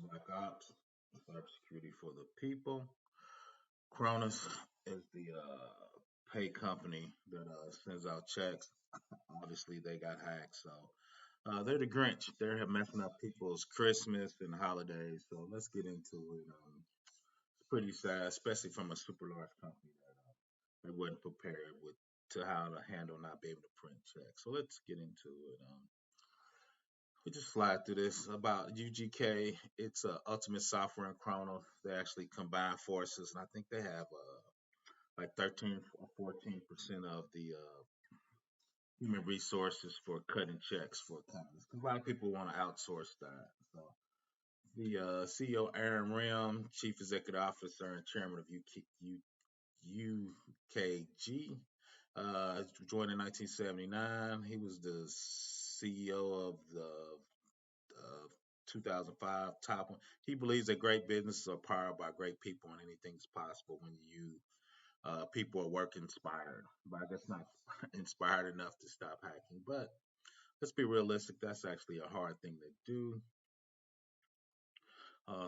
Black Ops, Cybersecurity for the people. Kronos is the pay company that sends out checks. Obviously, they got hacked, so they're the Grinch. They're messing up people's Christmas and holidays. So let's get into it. It's pretty sad, especially from a super large company that wasn't prepared with to how to handle not being able to print checks. So let's get into it. We just slide through this about UGK. It's Ultimate Software and Chronos. They actually combine forces, and I think they have like 13 or 14% of the human resources for cutting checks for companies. 'Cause a lot of people want to outsource that. So the CEO Aaron Rim, Chief Executive Officer and Chairman of UKG, joined in 1979. He was the CEO of the 2005 top one. He believes that great businesses are powered by great people and anything's possible when you people are work inspired. But I guess not inspired enough to stop hacking. But let's be realistic, that's actually a hard thing to do.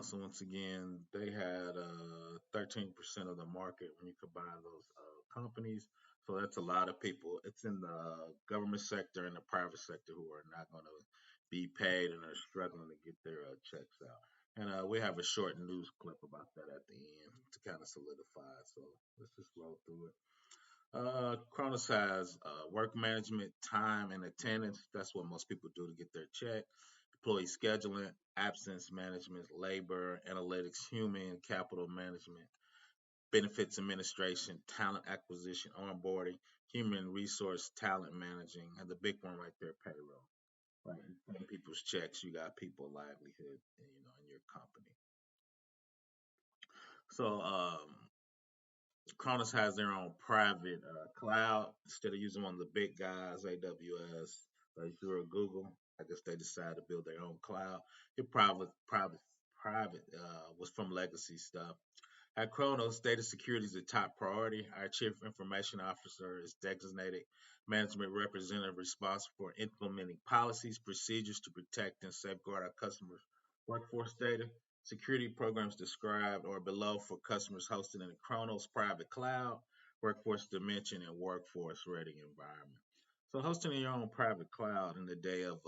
So once again, they had 13% of the market when you combine those companies. So that's a lot of people. It's in the government sector and the private sector who are not going to be paid and are struggling to get their checks out. And we have a short news clip about that at the end to kind of solidify it. So let's just roll through it. Kronos has work management, time, and attendance. That's what most people do to get their check. Employee scheduling, absence management, labor, analytics, human capital management, benefits administration, talent acquisition, onboarding, human resource talent managing, and the big one right there, payroll. Right, you paying people's checks, you got people livelihood, in your company. So Kronos has their own private cloud instead of using one of the big guys, AWS, Azure, Google. I guess they decided to build their own cloud. It private was from legacy stuff. At Kronos, data security is a top priority. Our chief information officer is designated management representative responsible for implementing policies, procedures to protect and safeguard our customers' workforce data. Security programs described or below for customers hosted in the Kronos private cloud, workforce dimension, and workforce ready environment. So hosting in your own private cloud in the day of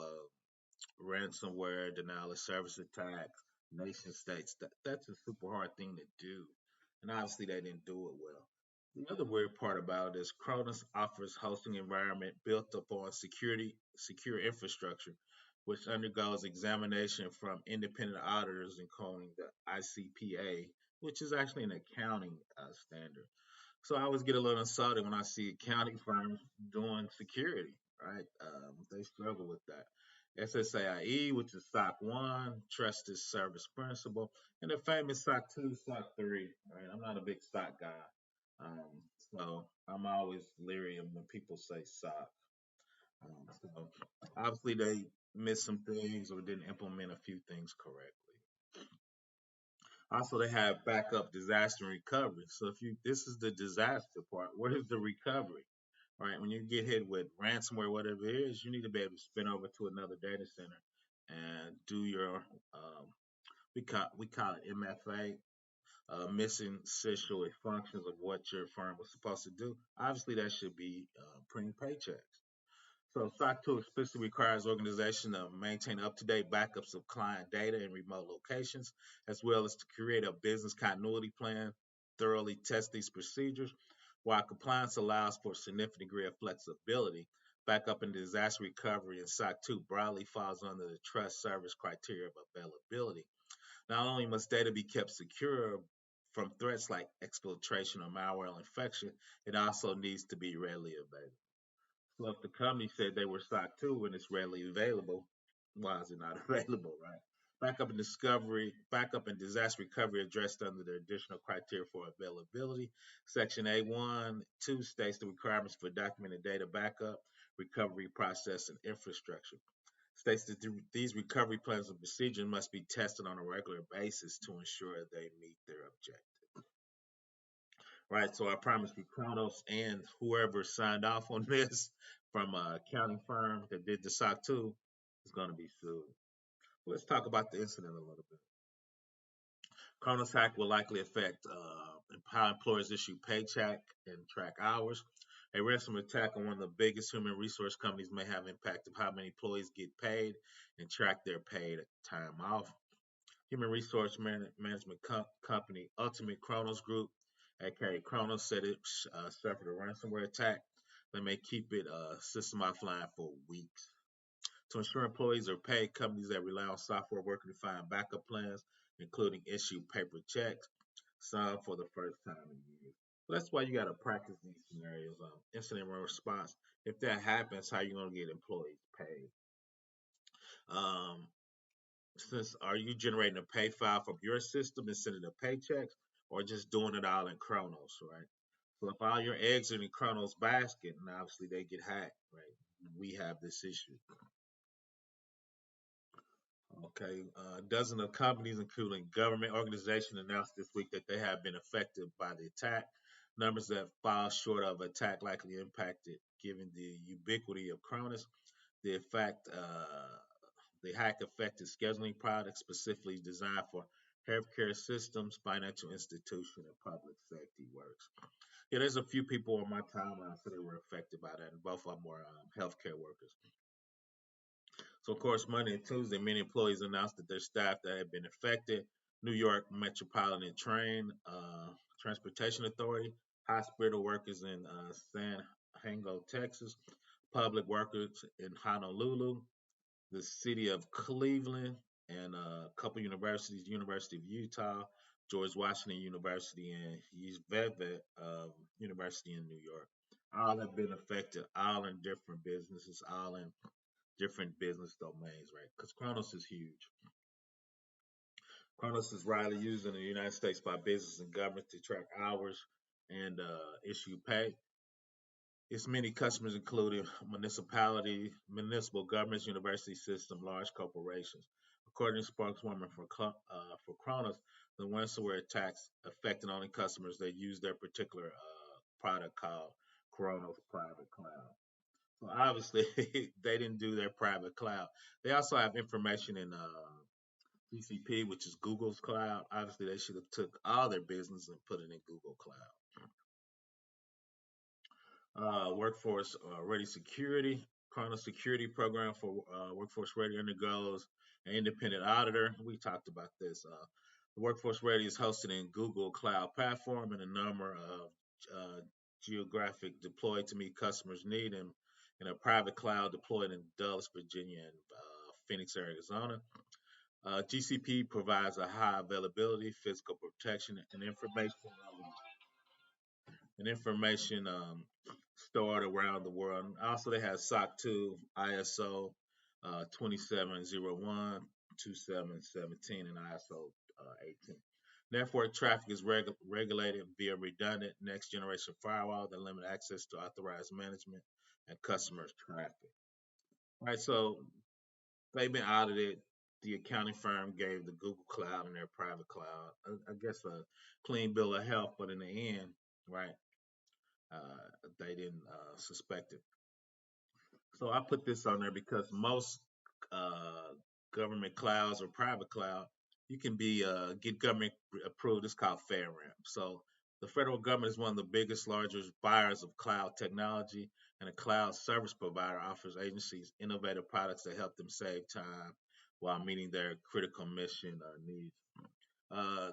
ransomware, denial of service attacks, nation states, that's a super hard thing to do. And obviously they didn't do it well. The other weird part about it is Kronos offers hosting environment built upon secure infrastructure, which undergoes examination from independent auditors, including the ICPA, which is actually an accounting standard. So I always get a little insulted when I see accounting firms doing security, right? They struggle with that. SSAIE, which is SOC 1, Trusted Service Principle, and the famous SOC 2, SOC 3, right? I'm not a big SOC guy. Um, so I'm always leery of when people say SOC. So obviously they missed some things or didn't implement a few things correctly. Also, they have backup disaster recovery. So if you this is the disaster part, what is the recovery? Right? When you get hit with ransomware, whatever it is, you need to be able to spin over to another data center and do your we call it MFA, missing essential functions of what your firm was supposed to do. Obviously, that should be printing paychecks. So SOC 2 explicitly requires organization to maintain up-to-date backups of client data in remote locations, as well as to create a business continuity plan, thoroughly test these procedures. While compliance allows for a significant degree of flexibility, backup and disaster recovery in SOC 2 broadly falls under the trust service criteria of availability. Not only must data be kept secure from threats like exfiltration or malware infection, it also needs to be readily available. So if the company said they were SOC 2 and it's readily available, why is it not available, right? Backup and disaster recovery addressed under the additional criteria for availability. Section A1, 2 states the requirements for documented data backup, recovery process, and infrastructure. States that these recovery plans and procedures must be tested on a regular basis to ensure they meet their objective. Right, so I promise you, Kronos and whoever signed off on this from a accounting firm that did the SOC 2 is going to be sued. Let's talk about the incident a little bit. Kronos Hack will likely affect how employers issue paycheck and track hours. A ransomware attack on one of the biggest human resource companies may have impact of how many employees get paid and track their paid time off. Human resource management company Ultimate Kronos Group, aka Kronos, said it suffered a ransomware attack that may keep its system offline for weeks. To ensure employees are paid, companies that rely on software work to find backup plans, including issue paper checks, some for the first time in years. So that's why you got to practice these scenarios. Incident response. If that happens, how you going to get employees paid? Um, since are you generating a pay file from your system and sending the paychecks, or just doing it all in Kronos, right? So if all your eggs are in Kronos basket, and obviously they get hacked, right? We have this issue. Okay, a dozen of companies, including government organizations, announced this week that they have been affected by the attack. Numbers that fall short of attack likely impacted, given the ubiquity of Cronus. The effect, the hack affected scheduling products specifically designed for healthcare systems, financial institutions, and public safety works. Yeah, there's a few people on my timeline said they were affected by that, and both of them were healthcare workers. So, of course, Monday and Tuesday, many employees announced that their staff that had been affected. New York Metropolitan Transportation Authority, hospital workers in San Diego, Texas, public workers in Honolulu, the city of Cleveland, and a couple universities, University of Utah, George Washington University, and UVEVA University in New York. All have been affected, all in different businesses, all in different business domains, right? Because Kronos is huge. Kronos is widely used in the United States by business and government to track hours and issue pay. Its many customers including municipal governments, university system, large corporations. According to spokeswoman for Kronos, the ransomware attacks affected only customers that use their particular product called Kronos Private Cloud. So obviously, they didn't do their private cloud. They also have information in GCP, which is Google's cloud. Obviously, they should have took all their business and put it in Google Cloud. Workforce Ready Security, Kronos Security Program for Workforce Ready undergoes an independent auditor. We talked about this. The Workforce Ready is hosted in Google Cloud Platform and a number of geographic deployed to meet customers' need and in a private cloud deployed in Dulles, Virginia, and Phoenix, Arizona. GCP provides a high availability, physical protection, and information stored around the world. Also, they have SOC 2, ISO 2701, 2717, and ISO 18. Network traffic is regulated via redundant next generation firewall that limit access to authorized management and customers' traffic. Right, so they've been audited. The accounting firm gave the Google Cloud and their private cloud, I guess, a clean bill of health, but in the end, right, they didn't suspect it. So I put this on there because most uh, government clouds or private cloud, you can be get government approved. It's called FairRAMP. So the federal government is one of the biggest, largest buyers of cloud technology, and a cloud service provider offers agencies innovative products that help them save time while meeting their critical mission needs.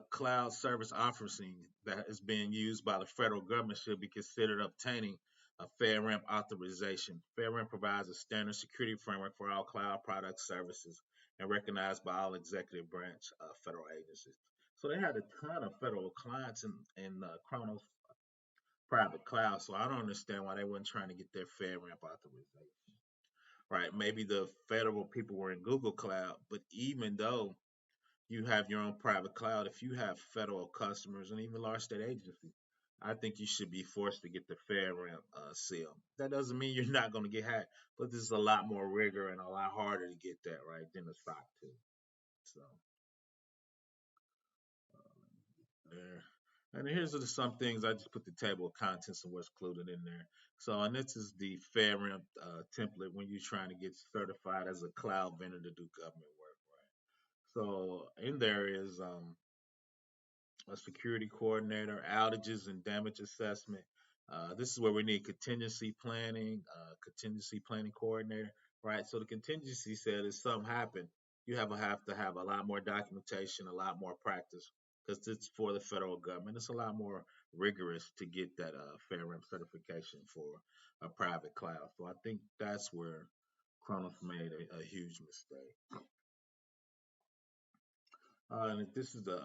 Cloud service offering that is being used by the federal government should be considered obtaining a FairRAMP authorization. FairRAMP provides a standard security framework for all cloud product services and recognized by all executive branch federal agencies. So they had a ton of federal clients in Kronos private cloud. So I don't understand why they weren't trying to get their FairRAMP authorization. Right? Maybe the federal people were in Google Cloud, but even though you have your own private cloud, if you have federal customers and even large state agencies, I think you should be forced to get the FedRAMP seal. That doesn't mean you're not going to get hacked, but this is a lot more rigor and a lot harder to get that right than the SOC 2. So there. And here's some things I just put the table of contents and what's included in there. So, and this is the FairRAMP template when you're trying to get certified as a cloud vendor to do government work, right? So, in there is a security coordinator, outages and damage assessment. This is where we need contingency planning coordinator, right? So the contingency said if something happened, you have to have a lot more documentation, a lot more practice, because it's for the federal government. It's a lot more rigorous to get that FairRAMP certification for a private cloud. So I think that's where Kronos made a huge mistake. And this is the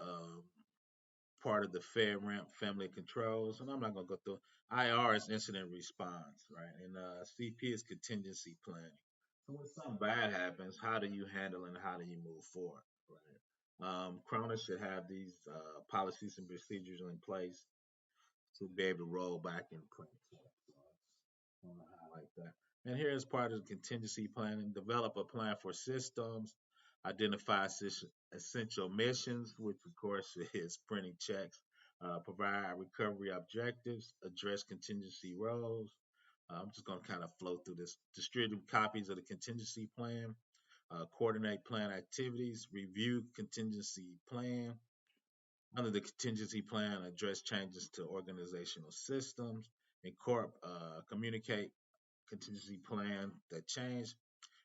part of the FedRAMP family of controls, and I'm not going to go through. IR is incident response, right? And CP is contingency planning. So when something bad happens, how do you handle and how do you move forward, right? Kronos should have these policies and procedures in place to be able to roll back and print. I want to highlight that. And here is part of the contingency planning. Develop a plan for systems, identify essential missions, which of course is printing checks, provide recovery objectives, address contingency roles. I'm just going to kind of flow through this. Distribute copies of the contingency plan, coordinate plan activities, review contingency plan. Under the contingency plan, address changes to organizational systems, communicate contingency plan that change,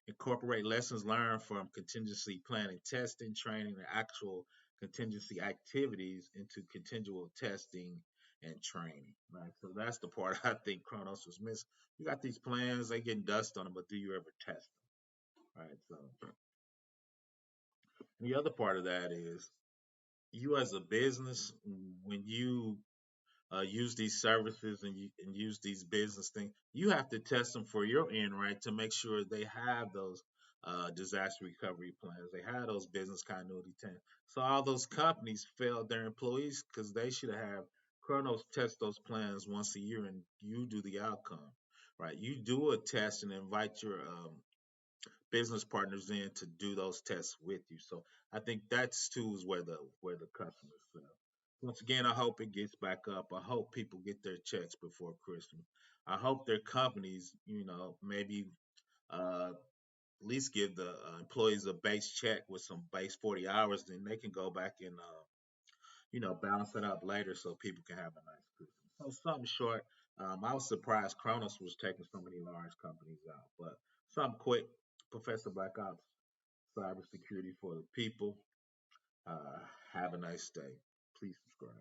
incorporate lessons learned from contingency planning, testing, training, and actual contingency activities into continual testing and training. Right, so that's the part I think Kronos was missing. You got these plans, they getting dust on them, but do you ever test them? Right. So the other part of that is you as a business, when you use these services and use these business things, you have to test them for your end, right, to make sure they have those disaster recovery plans, they have those business continuity plans. So all those companies failed their employees because they should have Kronos test those plans once a year, and you do the outcome, right? You do a test and invite your business partners in to do those tests with you. So I think that's too is where the customers fail. Once again, I hope it gets back up. I hope people get their checks before Christmas. I hope their companies, maybe at least give the employees a base check with some base 40 hours, then they can go back and, balance it up later so people can have a nice Christmas. So something short. I was surprised Kronos was taking so many large companies out, but something quick. Professor Black Ops, Cybersecurity for the people. Have a nice day. Please subscribe.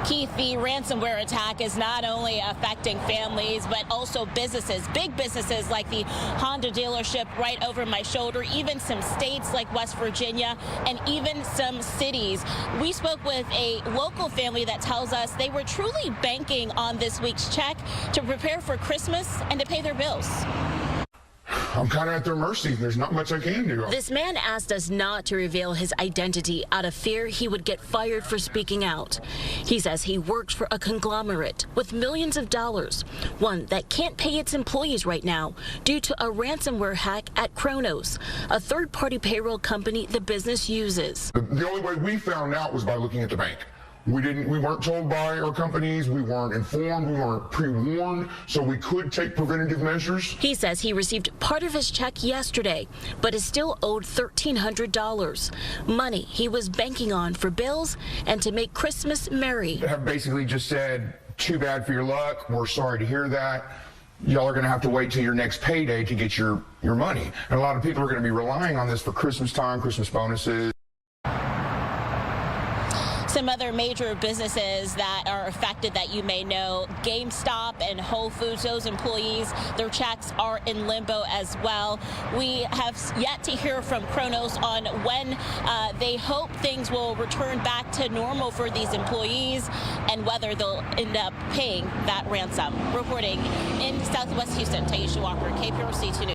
Keith, the ransomware attack is not only affecting families, but also businesses, big businesses like the Honda dealership right over my shoulder, even some states like West Virginia, and even some cities. We spoke with a local family that tells us they were truly banking on this week's check to prepare for Christmas and to pay their bills. I'm kind of at their mercy. There's not much I can do. This man asked us not to reveal his identity out of fear he would get fired for speaking out. He says he works for a conglomerate with millions of dollars, one that can't pay its employees right now due to a ransomware hack at Kronos, a third-party payroll company the business uses. The only way we found out was by looking at the bank. We weren't told by our companies, we weren't informed, we weren't pre-warned, so we could take preventative measures. He says he received part of his check yesterday, but is still owed $1,300. Money he was banking on for bills and to make Christmas merry. They have basically just said, too bad for your luck, we're sorry to hear that. Y'all are going to have to wait till your next payday to get your money. And a lot of people are going to be relying on this for Christmas time, Christmas bonuses. Some other major businesses that are affected that you may know, GameStop and Whole Foods, those employees, their checks are in limbo as well. We have yet to hear from Kronos on when they hope things will return back to normal for these employees and whether they'll end up paying that ransom. Reporting in Southwest Houston, Taisha Walker, KPRC 2 News.